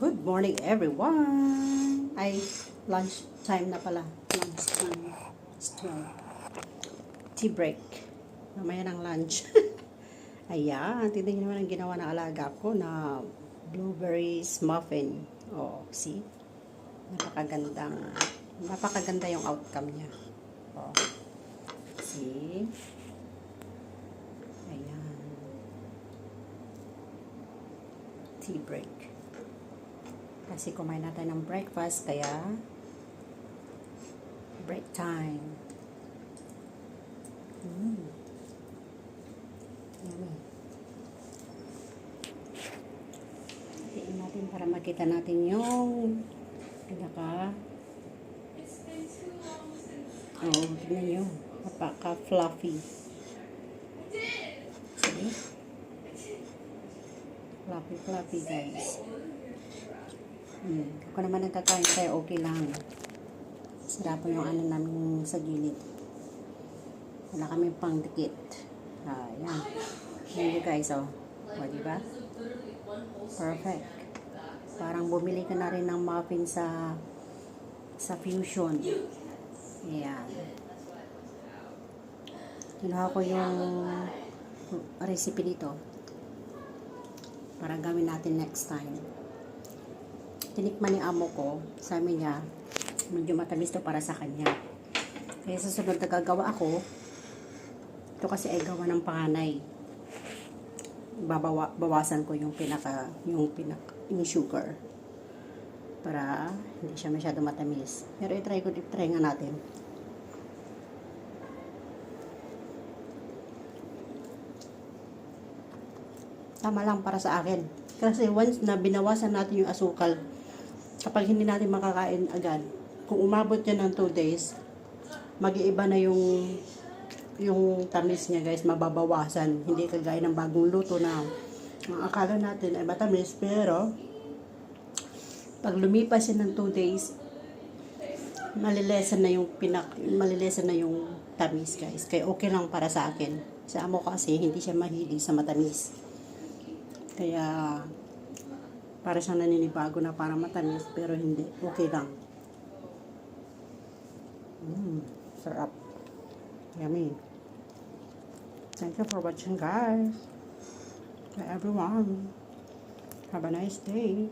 Good morning, everyone. Ay, lunch time na pala. Lunch time. It's 12. Tea break. Mamaya ng lunch. Ayan, tignan niyo naman ang ginawa ng alaga ko na blueberries muffin. Oh, see? Napakaganda yung outcome niya. Oh. See? Ayan. Tea break. Kasi kumain natin ng breakfast, kaya break time. Yummy. Tiin natin para makita natin yung pinaka tignan nyo. Napaka-fluffy. See? Fluffy, guys. Ako naman nagkakain kaya okay lang. Sarap yung ano namin sa gilid. Wala kaming pangdikit. Ayan. Ayan guys, oh. O, diba? Perfect. Parang bumili ka na rin ng muffin sa Fusion. Ayan. Kinuha ko yung recipe dito para gawin natin next time. Tinikman ni amo ko, sabi niya, medyo matamis to para sa kanya. Kaya sa sunod na gagawa ako, ito kasi ay gawa ng panganay. Bawasan ko yung yung sugar. Para hindi siya masyado matamis. Pero i-try nga natin. Tama lang para sa akin. Kasi once na binawasan natin yung asukal, kapag hindi natin makakain agad, kung umabot yan ng 2 days, mag-iiba na yung tamis niya, guys, mababawasan. Hindi kagaya ng bagong luto na ang akala natin ay matamis, pero pag lumipas yan ng 2 days, malilesen na yung tamis, guys. Kaya okay lang para sa akin. Sa amo kasi hindi siya mahilig sa matamis. Kaya para siyang naninibago na para matamis, pero hindi. Okay lang. Sarap. Yummy. Thank you for watching, guys. Bye, everyone. Have a nice day.